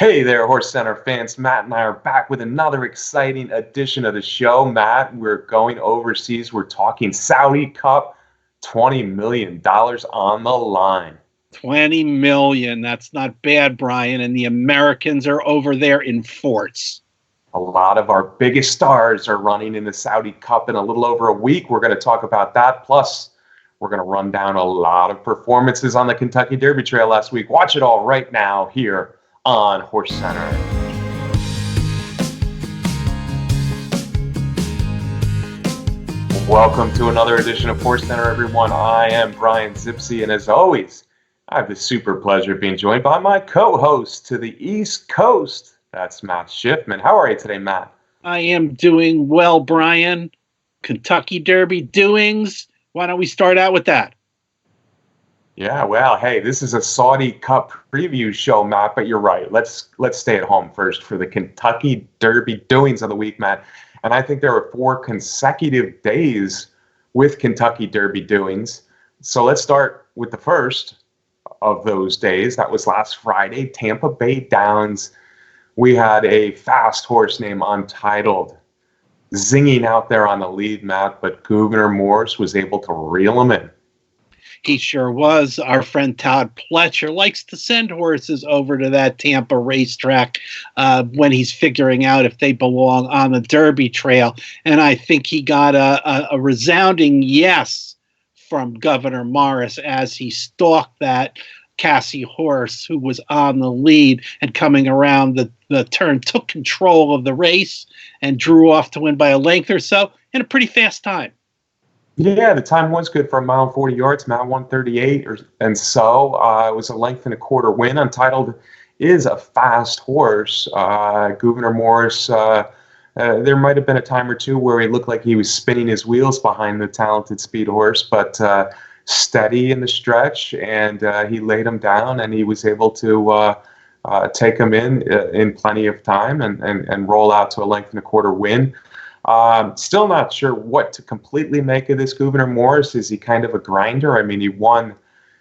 Hey there, Horse Center fans. Matt and I are back with another exciting edition of the show. Matt, we're going overseas. We're talking Saudi Cup, $20 million on the line. 20 million. That's not bad, Brian. And the Americans are over there in forts. A lot of our biggest stars are running in the Saudi Cup in a little over a week. We're going to talk about that. Plus, we're going to run down a lot of performances on the Kentucky Derby Trail last week. Watch it all right now here on Horse Center. Welcome to another edition of Horse Center, everyone. I am Brian Zipsy, and as always, I have the super pleasure of being joined by my co-host to the East Coast. That's Matt Schiffman. How are you today, Matt? I am doing well, Brian. Kentucky Derby doings. Why don't we start out with that? Yeah, well, hey, this is a Saudi Cup preview show, Matt, but you're right. Let's stay at home first for the Kentucky Derby doings of the week, Matt. And I think there were 4 consecutive days with Kentucky Derby doings. So let's start with the first of those days. That was last Friday, Tampa Bay Downs. We had a fast horse named Untitled zinging out there on the lead, Matt, but Gouverneur Morris was able to reel him in. He sure was. Our friend Todd Pletcher likes to send horses over to that Tampa racetrack when he's figuring out if they belong on the Derby Trail. And I think he got a resounding yes from Gouverneur Morris as he stalked that Cassie horse who was on the lead and coming around the turn, took control of the race and drew off to win by a length or so in a pretty fast time. Yeah, the time was good for a mile and 40 yards, Mile 138 and so. It was a length and a quarter win. Untitled is a fast horse. Gouverneur Morris, there might have been a time or two where he looked like he was spinning his wheels behind the talented speed horse, but steady in the stretch, and he laid him down, and he was able to take him in plenty of time and roll out to a length and a quarter win. Still not sure what to completely make of this Gouverneur Morris. Is he kind of a grinder? I mean, he won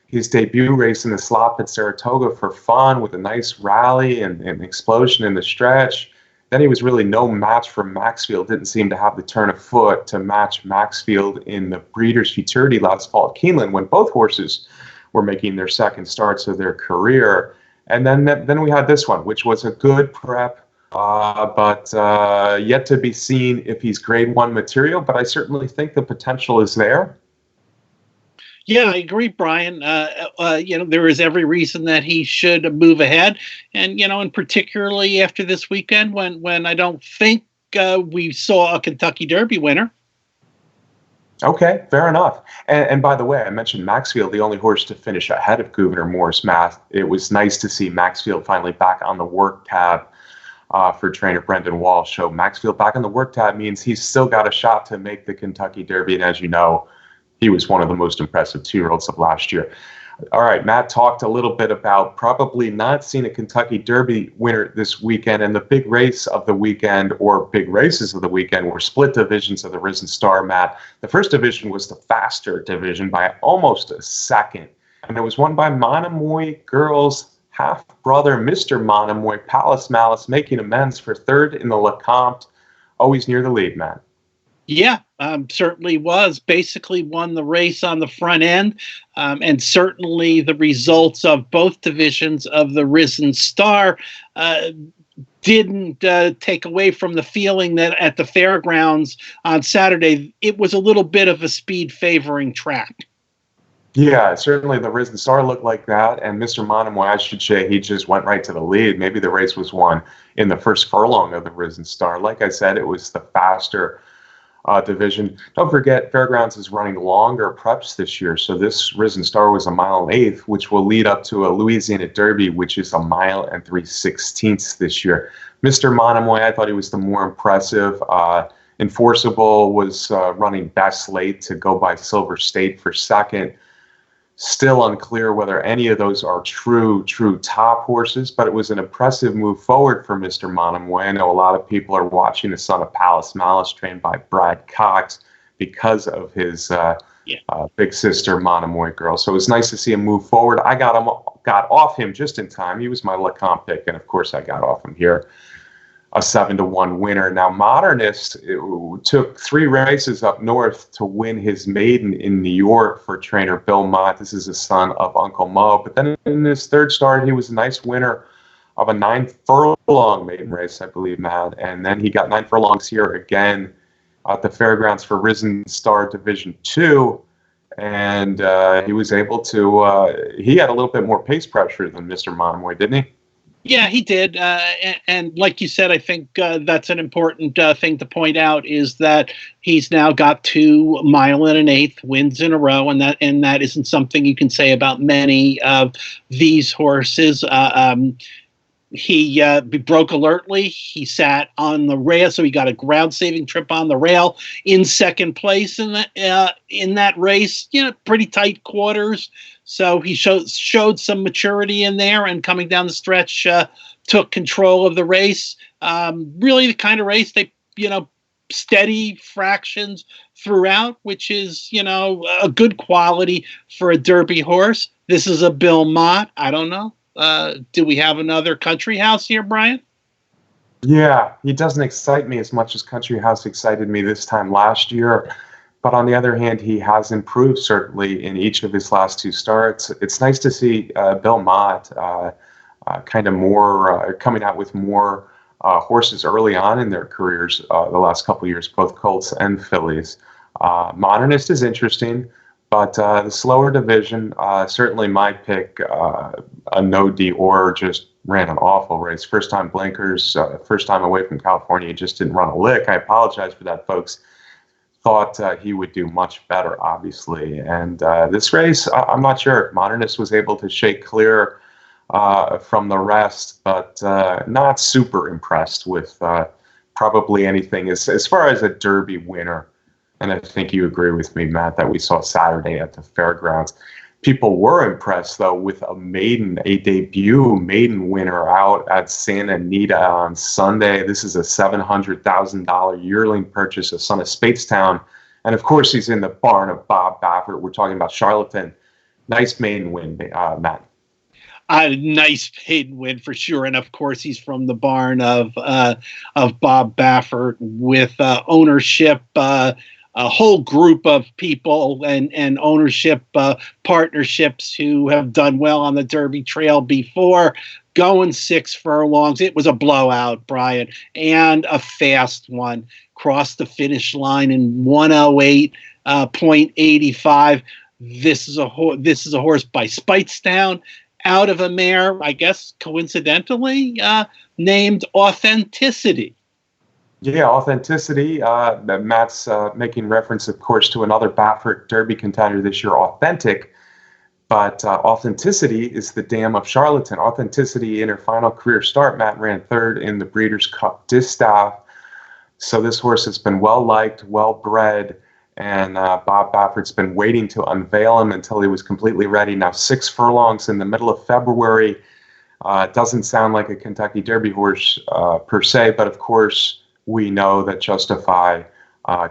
his debut race in the slop at Saratoga for fun with a nice rally and explosion in the stretch. Then he was really no match for Maxfield. Didn't seem to have the turn of foot to match Maxfield in the Breeders' Futurity last fall at Keeneland when both horses were making their second starts of their career. And then we had this one, which was a good prep. But yet to be seen if he's grade 1 material, but I certainly think the potential is there. Yeah, I agree, Brian. There is every reason that he should move ahead. And, and particularly after this weekend when I don't think we saw a Kentucky Derby winner. Okay, fair enough. And by the way, I mentioned Maxfield, the only horse to finish ahead of Gouverneur Morris, Matt. It was nice to see Maxfield finally back on the work tab for trainer Brendan Walsh. So Maxfield back on the work tab means he's still got a shot to make the Kentucky Derby. And as you know, he was one of the most impressive 2-year-olds of last year. All right, Matt talked a little bit about probably not seeing a Kentucky Derby winner this weekend. And the big race of the weekend, or big races of the weekend, were split divisions of the Risen Star, Matt. The first division was the faster division by almost a second. And it was won by Monomoy Girls' half-brother, Mr. Monomoy, Palace Malice, making amends for third in the Lecomte, always near the lead, Matt. Yeah, certainly was. Basically won the race on the front end, and certainly the results of both divisions of the Risen Star didn't take away from the feeling that at the fairgrounds on Saturday, it was a little bit of a speed-favoring track. Yeah, certainly the Risen Star looked like that, and Mr. Monomoy, I should say, he just went right to the lead. Maybe the race was won in the first furlong of the Risen Star. Like I said, it was the faster division. Don't forget, Fairgrounds is running longer preps this year, so this Risen Star was a 1.8 miles, which will lead up to a Louisiana Derby, which is 1 3/16 miles this year. Mr. Monomoy, I thought he was the more impressive. Enforceable was running best late to go by Silver State for second. Still unclear whether any of those are true top horses, but it was an impressive move forward for Mr. Monomoy. I know a lot of people are watching the son of Palace Malice, trained by Brad Cox, because of his big sister Monomoy girl. So it was nice to see him move forward. I got off him just in time. He was my LeCompte pick, and of course I got off him here. A 7-1 winner. Now, Modernist took 3 races up north to win his maiden in New York for trainer Bill Mott. This is the son of Uncle Mo. But then in his third start, he was a nice winner of a 9-furlong maiden race, I believe, Matt. And then he got 9 furlongs here again at the Fairgrounds for Risen Star Division 2. And he was able to, he had a little bit more pace pressure than Mr. Monomoy, didn't he? Yeah, he did. And like you said, I think that's an important thing to point out is that he's now got 2 mile and an eighth wins in a row. And that isn't something you can say about many of these horses. He broke alertly. He sat on the rail, so he got a ground-saving trip on the rail in second place in that race. Pretty tight quarters. So he showed some maturity in there, and coming down the stretch, took control of the race. Really, the kind of race they, steady fractions throughout, which is, a good quality for a Derby horse. This is a Bill Mott. I don't know. Do we have another Country House here, Brian? Yeah, he doesn't excite me as much as Country House excited me this time last year. But on the other hand, he has improved certainly in each of his last 2 starts. It's nice to see Bill Mott kind of more coming out with more horses early on in their careers the last couple of years, both Colts and fillies. Modernist is interesting. But the slower division, certainly my pick, a No Dior just ran an awful race. First time blinkers, first time away from California, he just didn't run a lick. I apologize for that, folks. Thought he would do much better, obviously. And this race, I'm not sure. Modernist was able to shake clear from the rest, but not super impressed with probably anything as far as a Derby winner. And I think you agree with me, Matt, that we saw Saturday at the Fairgrounds. People were impressed, though, with a debut maiden winner out at Santa Anita on Sunday. This is a $700,000 yearling purchase, a son of Speightstown. And, of course, he's in the barn of Bob Baffert. We're talking about Charlatan. Nice maiden win, Matt. A nice maiden win for sure, and of course he's from the barn of Bob Baffert with ownership. A whole group of people and ownership partnerships who have done well on the Derby Trail before, going 6 furlongs. It was a blowout, Brian, and a fast one. Crossed the finish line in 108.85. This is a horse by Speightstown, out of a mare, I guess coincidentally, named Authenticity. Yeah, Authenticity. Matt's making reference, of course, to another Baffert Derby contender this year, Authentic. But Authenticity is the dam of Charlatan. Authenticity in her final career start, Matt ran 3rd in the Breeders' Cup Distaff. So this horse has been well-liked, well-bred, and Bob Baffert's been waiting to unveil him until he was completely ready. Now 6 furlongs in the middle of February. Doesn't sound like a Kentucky Derby horse per se, but of course, we know that Justify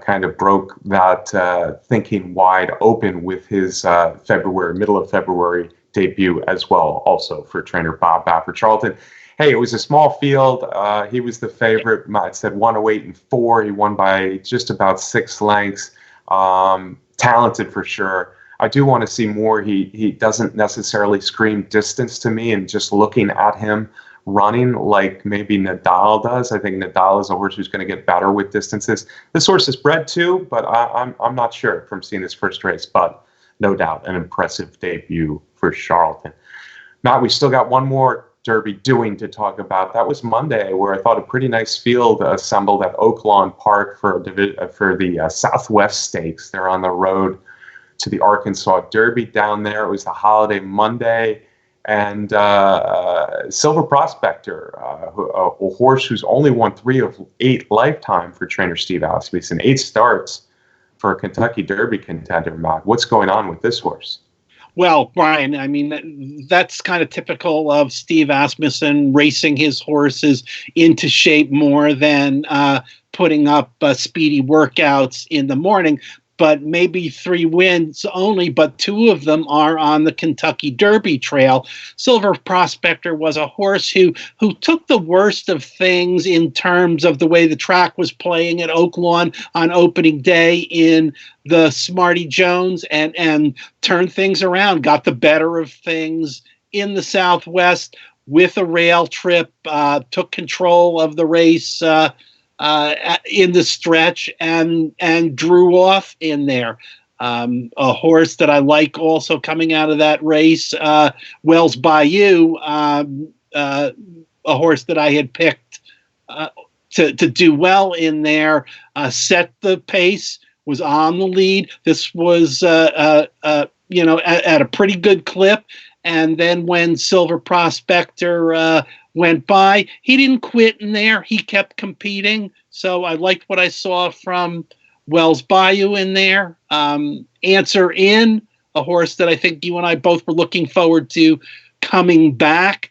kind of broke that thinking wide open with his middle of February debut as well, also for trainer Bob Baffert. Charlatan, hey, it was a small field. He was the favorite. It said 108-4. He won by just about 6 lengths. Talented for sure. I do want to see more. He doesn't necessarily scream distance to me, and just looking at him running like maybe Nadal does. I think Nadal is a horse who's going to get better with distances. This horse is bred too, but I'm not sure from seeing his first race, but no doubt an impressive debut for Charlatan. Matt, we still got one more Derby doing to talk about. That was Monday, where I thought a pretty nice field assembled at Oaklawn Park for the Southwest Stakes. They're on the road to the Arkansas Derby down there. It was the holiday Monday. And Silver Prospector, a horse who's only won 3 of 8 lifetime for trainer Steve Asmussen, 8 starts for a Kentucky Derby contender, Matt. What's going on with this horse? Well, Brian, I mean, that's kind of typical of Steve Asmussen racing his horses into shape more than putting up speedy workouts in the morning. but maybe 3 wins only, but 2 of them are on the Kentucky Derby trail. Silver Prospector was a horse who took the worst of things in terms of the way the track was playing at Oaklawn on opening day in the Smarty Jones and turned things around, got the better of things in the Southwest with a rail trip, took control of the race in the stretch and drew off in there. A horse that I like also coming out of that race, Wells Bayou, a horse that I had picked to do well in there, set the pace, was on the lead. This was, at a pretty good clip. And then when Silver Prospector went by, he didn't quit in there. He kept competing. So I liked what I saw from Wells Bayou in there. Answer In, a horse that I think you and I both were looking forward to coming back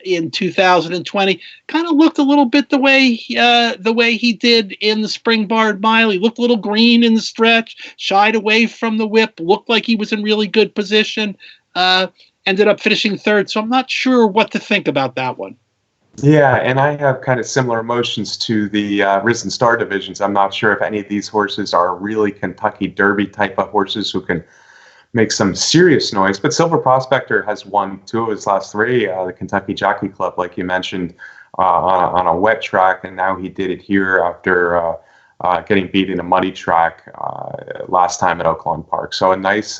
in 2020. Kind of looked a little bit the way he did in the Spring Barred Mile. He looked a little green in the stretch, shied away from the whip, looked like he was in really good position. Ended up finishing 3rd, so I'm not sure what to think about that one. Yeah, and I have kind of similar emotions to the Risen Star divisions. I'm not sure if any of these horses are really Kentucky Derby type of horses who can make some serious noise. But Silver Prospector has won 2 of his last 3, the Kentucky Jockey Club, like you mentioned, on a wet track, and now he did it here after getting beat in a muddy track last time at Oaklawn Park. So a nice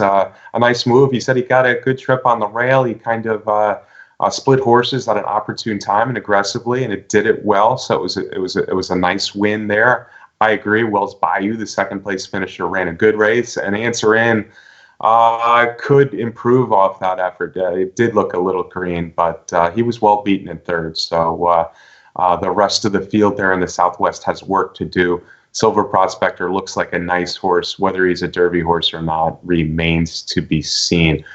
move. He said he got a good trip on the rail. He kind of split horses at an opportune time and aggressively, and it did it well. So it was a nice win there. I agree. Wells Bayou, the 2nd place finisher, ran a good race, and Answer In could improve off that effort. It did look a little green, but he was well beaten in 3rd. So the rest of the field there in the Southwest has work to do. Silver Prospector looks like a nice horse. Whether he's a Derby horse or not remains to be seen.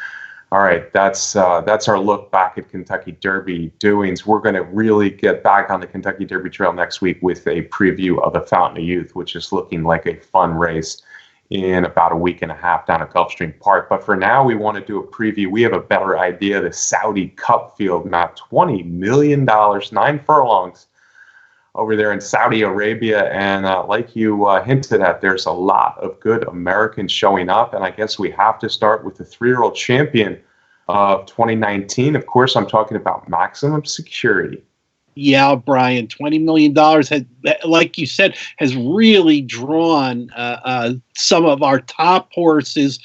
All right, that's our look back at Kentucky Derby doings. We're going to really get back on the Kentucky Derby trail next week with a preview of the Fountain of Youth, which is looking like a fun race in about a week and a half down at Gulfstream Park. But for now, we want to do a preview. We have a better idea. The Saudi Cup field, Matt, $20 million, 9 furlongs over there in Saudi Arabia. And like you hinted at, there's a lot of good Americans showing up. And I guess we have to start with the 3-year-old champion of 2019. Of course, I'm talking about Maximum Security. Yeah, Brian, $20 million, like you said, has really drawn some of our top horses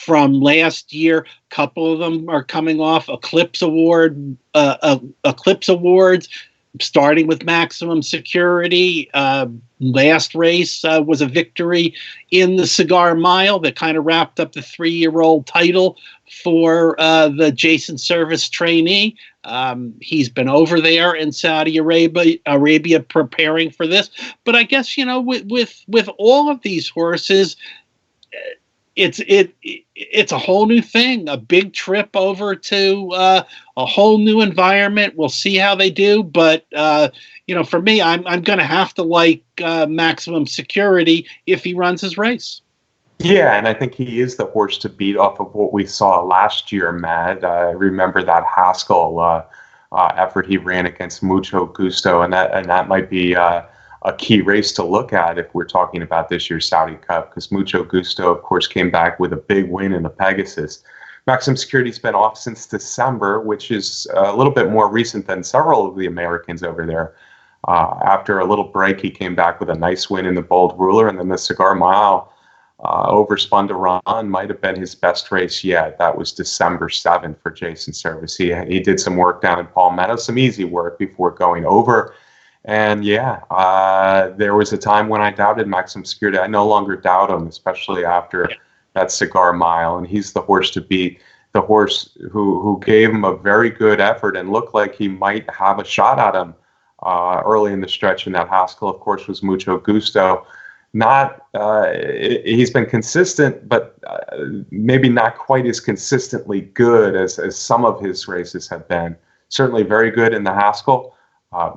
from last year. A couple of them are coming off Eclipse Awards, starting with Maximum Security. Last race was a victory in the Cigar Mile that kind of wrapped up the 3-year-old title for the Jason Service trainee. He's been over there in Saudi Arabia preparing for this. But I guess, with all of these horses, it's a whole new thing, a big trip over to a whole new environment. We'll see how they do, but for me, I'm going to have to like Maximum Security if he runs his race. Yeah, and I think he is the horse to beat off of what we saw last year, Matt. I remember that Haskell effort he ran against Mucho Gusto, and that might be a key race to look at if we're talking about this year's Saudi Cup, because Mucho Gusto, of course, came back with a big win in the Pegasus. Maximum Security's been off since December, which is a little bit more recent than several of the Americans over there. After a little break, he came back with a nice win in the Bold Ruler, and then the Cigar Mile overspun to run might have been his best race yet. That was December 7th for Jason Service. He did some work down in Palmetto, some easy work before going over. And there was a time when I doubted Maximum Security. I no longer doubt him, especially after that Cigar Mile. And he's the horse to beat, the horse who gave him a very good effort and looked like he might have a shot at him early in the stretch. And that Haskell, of course, was Mucho Gusto. He's been consistent, but maybe not quite as consistently good as some of his races have been. Certainly very good in the Haskell,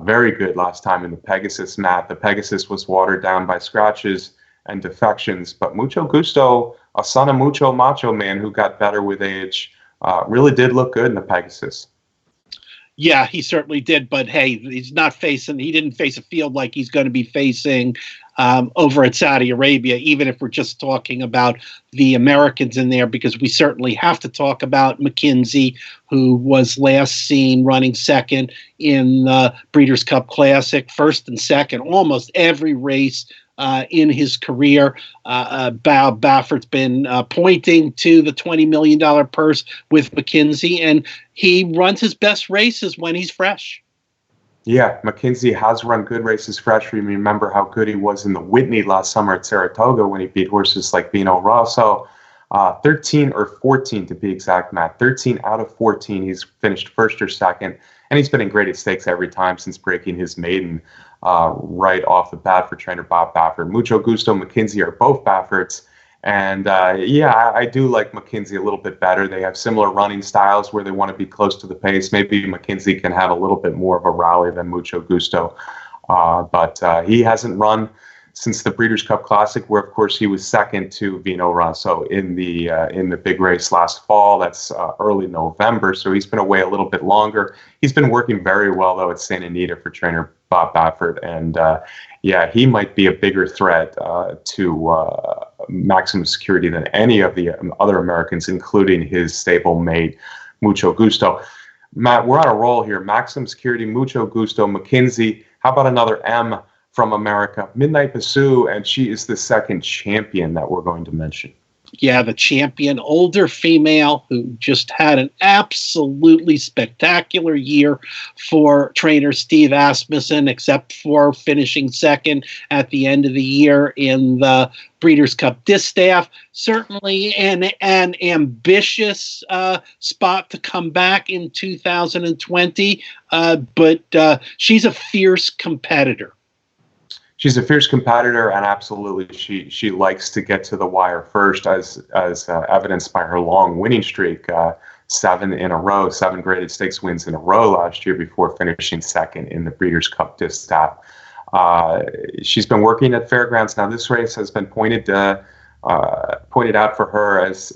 very good last time in the Pegasus, Matt. The Pegasus was watered down by scratches. and defections. But Mucho Gusto, a son of Mucho Macho Man who got better with age, really did look good in the Pegasus. Yeah, he certainly did. But hey, he didn't face a field like he's going to be facing over at Saudi Arabia, even if we're just talking about the Americans in there, because we certainly have to talk about McKinzie, who was last seen running second in the Breeders' Cup Classic, first and second, almost every race in his career. Bob Baffert's been pointing to the $20 million purse with McKinzie, and he runs his best races when he's fresh. Yeah, McKinzie has run good races fresh. We remember how good he was in the Whitney last summer at Saratoga when he beat horses like Vino Rosso. 13 or 14 to be exact, Matt. 13 out of 14. He's finished first or second, and he's been in graded stakes every time since breaking his maiden right off the bat for trainer Bob Baffert. Mucho Gusto, McKinzie are both Bafferts. And I do like McKinzie a little bit better. They have similar running styles where they want to be close to the pace. Maybe McKinzie can have a little bit more of a rally than Mucho Gusto. But he hasn't run since the Breeders' Cup Classic, where, of course, he was second to Vino Rosso in the big race last fall. That's early November, so he's been away a little bit longer. He's been working very well, though, at Santa Anita for trainer Bob Baffert. And, he might be a bigger threat to Maximum Security than any of the other Americans, including his stablemate, Mucho Gusto. Matt, we're on a roll here. Maximum Security, Mucho Gusto, McKinzie. How about another M from America? Midnight Basou, and she is the second champion that we're going to mention. Yeah, the champion, older female who just had an absolutely spectacular year for trainer Steve Asmussen, except for finishing second at the end of the year in the Breeders' Cup Distaff. Certainly an ambitious spot to come back in 2020, but she's a fierce competitor. She's a fierce competitor, and absolutely, she likes to get to the wire first, as evidenced by her long winning streak, 7 graded stakes wins in a row last year before finishing second in the Breeders' Cup Distaff. She's been working at Fairgrounds. Now, this race has been pointed out for her as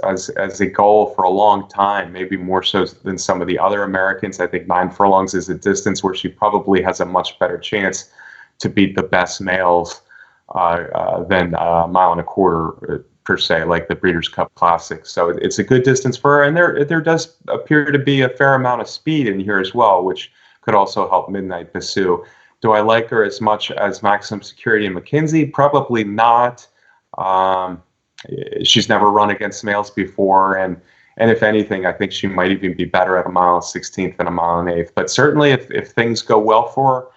a goal for a long time, maybe more so than some of the other Americans. I think 9 furlongs is a distance where she probably has a much better chance to beat the best males than a mile and a quarter per se, like the Breeders' Cup Classic. So it's a good distance for her, and there does appear to be a fair amount of speed in here as well, which could also help Midnight Basou. Do I like her as much as Maximum Security and McKinzie? Probably not. She's never run against males before, and if anything, I think she might even be better at a mile and 16th than a mile and 8th. But certainly, if things go well for her,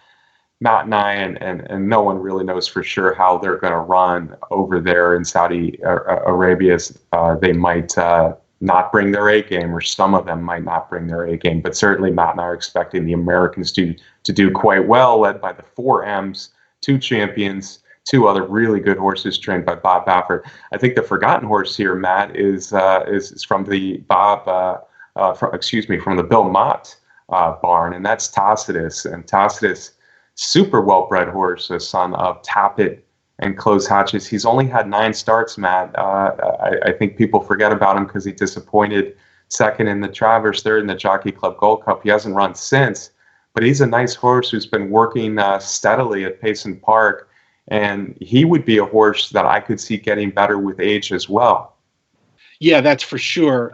Matt and I, and no one really knows for sure how they're going to run over there in Saudi Arabia. They might not bring their A game, or some of them might not bring their A game. But certainly, Matt and I are expecting the Americans to do quite well, led by the 4 M's, 2 champions, 2 other really good horses trained by Bob Baffert. I think the forgotten horse here, Matt, is from the from the Bill Mott barn, and that's Tacitus. And Tacitus, super well-bred horse, a son of Tappet and Close Hatches. He's only had 9 starts, Matt. I think people forget about him because he disappointed second in the Travers, third in the Jockey Club Gold Cup. He hasn't run since, but he's a nice horse who's been working steadily at Payson Park, and he would be a horse that I could see getting better with age as well. Yeah, that's for sure.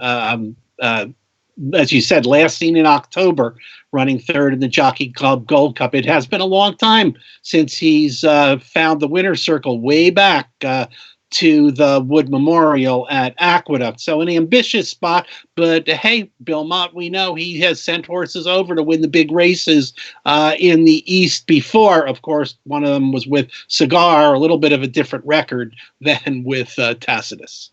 As you said, last seen in October, running third in the Jockey Club Gold Cup. It has been a long time since he's found the winner's circle, way back to the Wood Memorial at Aqueduct. So an ambitious spot, but hey, Bill Mott, we know he has sent horses over to win the big races in the East before. Of course, one of them was with Cigar, a little bit of a different record than with Tacitus.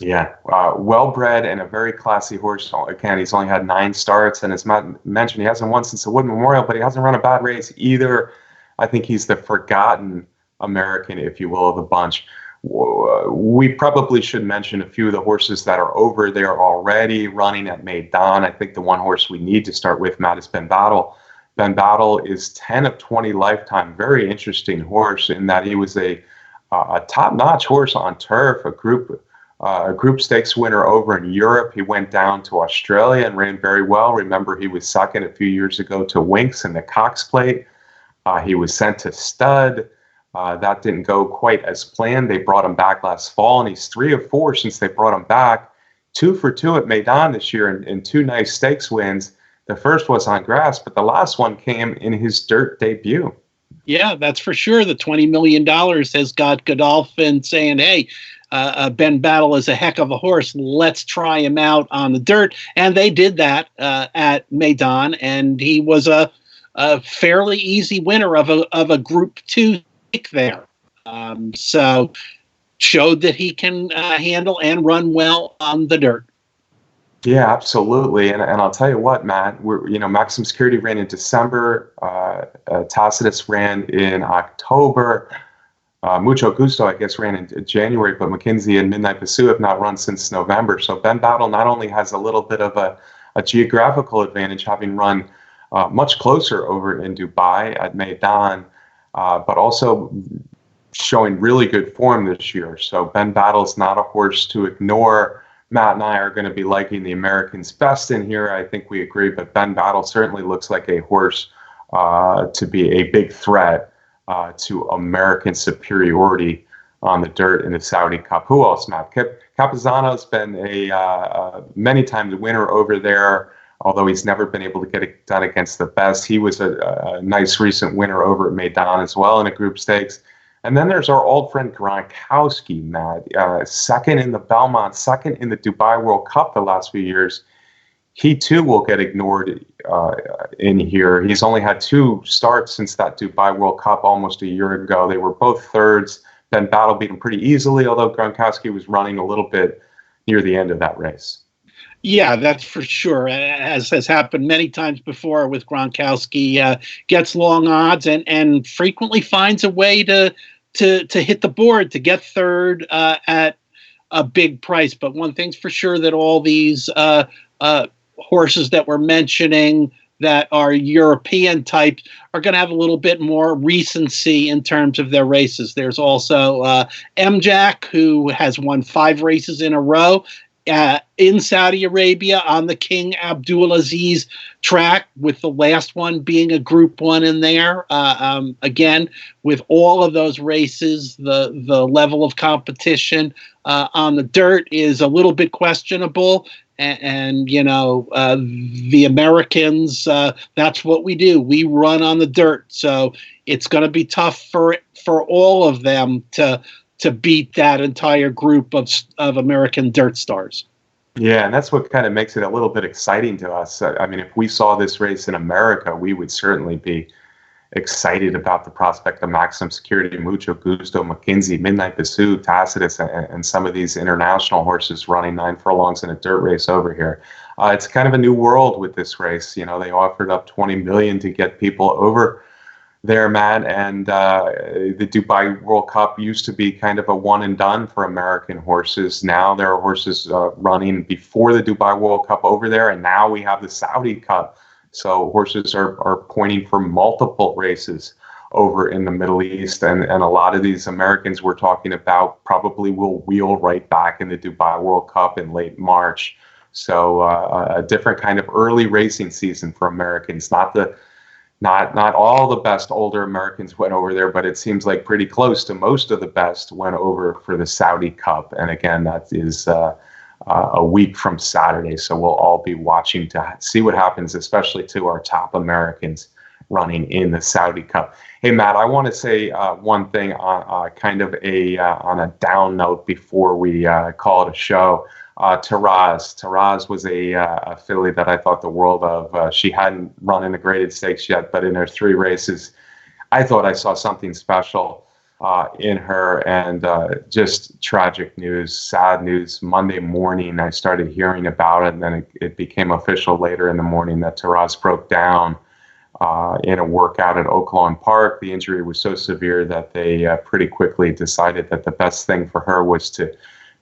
Yeah, well-bred and a very classy horse. Again, he's only had 9 starts, and as Matt mentioned, he hasn't won since the Wood Memorial, but he hasn't run a bad race either. I think he's the forgotten American, if you will, of the bunch. We probably should mention a few of the horses that are over there already running at Meydan. I think the one horse we need to start with, Matt, is Ben Battle. Ben Battle is 10 of 20 lifetime. Very interesting horse in that he was a a top-notch horse on turf, a group stakes winner over in Europe. He went down to Australia and ran very well. Remember, he was second a few years ago to Winks in the Cox Plate. He was sent to stud. That didn't go quite as planned. They brought him back last fall, and he's 3 of 4 since they brought him back. 2 for 2 at Meydan this year in 2 nice stakes wins. The first was on grass, but the last one came in his dirt debut. Yeah, that's for sure. The $20 million has got Godolphin saying, hey, Ben Battle is a heck of a horse. Let's try him out on the dirt. And they did that at Meydan, and he was a fairly easy winner of a Group 2 pick there. So showed that he can handle and run well on the dirt. Yeah, absolutely. And I'll tell you what, Matt, Maximum Security ran in December. Tacitus ran in October. Mucho Gusto, I guess, ran in January, but McKinsey and Midnight Pursuit have not run since November. So Ben Battle not only has a little bit of a geographical advantage, having run much closer over in Dubai at Meydan, but also showing really good form this year. So Ben Battle's not a horse to ignore. Matt and I are going to be liking the Americans best in here. I think we agree, but Ben Battle certainly looks like a horse to be a big threat to American superiority on the dirt in the Saudi Cup. Who else, Matt? Capizano's been a many times winner over there, although he's never been able to get it done against the best. He was a nice recent winner over at Meydan as well in a group stakes. And then there's our old friend Gronkowski, Matt, second in the Belmont, second in the Dubai World Cup the last few years. He too will get ignored in here. He's only had 2 starts since that Dubai World Cup almost a year ago. They were both thirds. Ben Battle beat him pretty easily, although Gronkowski was running a little bit near the end of that race. Yeah, that's for sure. As has happened many times before with Gronkowski, gets long odds and frequently finds a way to hit the board, to get third at a big price. But one thing's for sure, that all these horses that we're mentioning that are European types are going to have a little bit more recency in terms of their races. There's also MJack, who has won 5 races in a row in Saudi Arabia on the King Abdulaziz track, with the last one being a Group 1 in there. Again, with all of those races, the level of competition on the dirt is a little bit questionable. And the Americans, that's what we do. We run on the dirt. So it's going to be tough for all of them to beat that entire group of American dirt stars. Yeah, and that's what kind of makes it a little bit exciting to us. I mean, if we saw this race in America, we would certainly be excited about the prospect of Maximum Security, Mucho Gusto, McKinsey, Midnight Pursuit, Tacitus, and some of these international horses running 9 furlongs in a dirt race over here. It's kind of a new world with this race. They offered up $20 million to get people over there, Matt, and the Dubai World Cup used to be kind of a one and done for American horses. Now there are horses running before the Dubai World Cup over there, and now we have the Saudi Cup. So horses are pointing for multiple races over in the Middle East, and a lot of these Americans we're talking about probably will wheel right back in the Dubai World Cup in late March. So a different kind of early racing season for Americans. Not all the best older Americans went over there, but it seems like pretty close to most of the best went over for the Saudi Cup. And again, that is a week from Saturday, so we'll all be watching to see what happens, especially to our top Americans running in the Saudi Cup. Hey, Matt, I want to say one thing on kind of on a down note before we call it a show. Taraz was a filly that I thought the world of. She hadn't run in the graded stakes yet, but in her 3 races, I thought I saw something special in her, and just tragic news, sad news. Monday morning, I started hearing about it, and then it became official later in the morning that Taraz broke down in a workout at Oaklawn Park. The injury was so severe that they pretty quickly decided that the best thing for her was to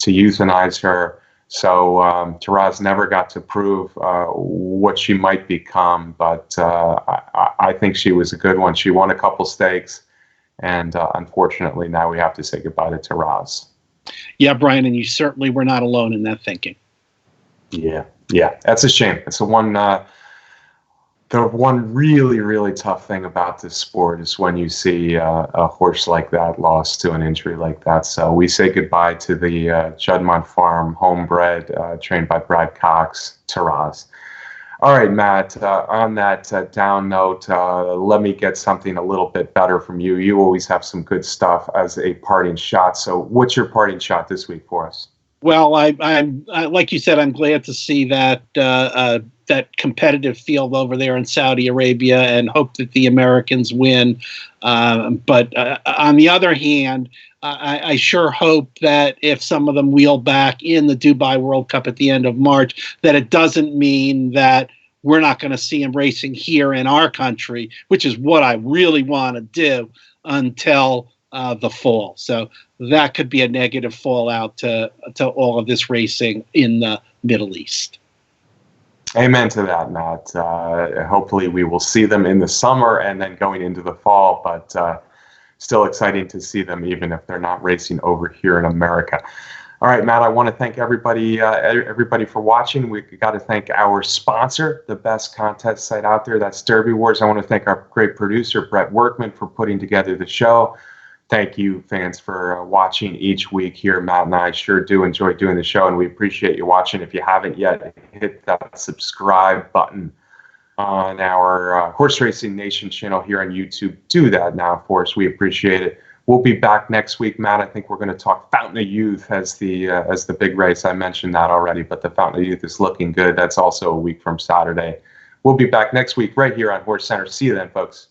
euthanize her. So Taraz never got to prove what she might become, but I think she was a good one. She won a couple stakes, And unfortunately, now we have to say goodbye to Taraz. Yeah, Brian, and you certainly were not alone in that thinking. Yeah, that's a shame. It's the one really, really tough thing about this sport is when you see a horse like that lost to an injury like that. So we say goodbye to the Juddmonte Farm homebred, trained by Brad Cox, Taraz. All right, Matt, on that down note, let me get something a little bit better from you. You always have some good stuff as a parting shot. So what's your parting shot this week for us? Well, I'm like you said, I'm glad to see that that competitive field over there in Saudi Arabia, and hope that the Americans win. But on the other hand, I sure hope that if some of them wheel back in the Dubai World Cup at the end of March, that it doesn't mean that we're not going to see them racing here in our country, which is what I really want to do until the fall. So that could be a negative fallout to all of this racing in the Middle East. Amen to that, Matt. Hopefully we will see them in the summer and then going into the fall, but still exciting to see them even if they're not racing over here in America. All right, Matt, I want to thank everybody for watching. We got to thank our sponsor, the best contest site out there. That's Derby Wars. I want to thank our great producer, Brett Workman, for putting together the show. Thank you, fans, for watching each week here. Matt and I sure do enjoy doing the show, and we appreciate you watching. If you haven't yet, hit that subscribe button on our Horse Racing Nation channel here on YouTube. Do that now for us. We appreciate it. We'll be back next week, Matt. I think we're going to talk Fountain of Youth as the big race. I mentioned that already, but the Fountain of Youth is looking good. That's also a week from Saturday. We'll be back next week right here on Horse Center. See you then, folks.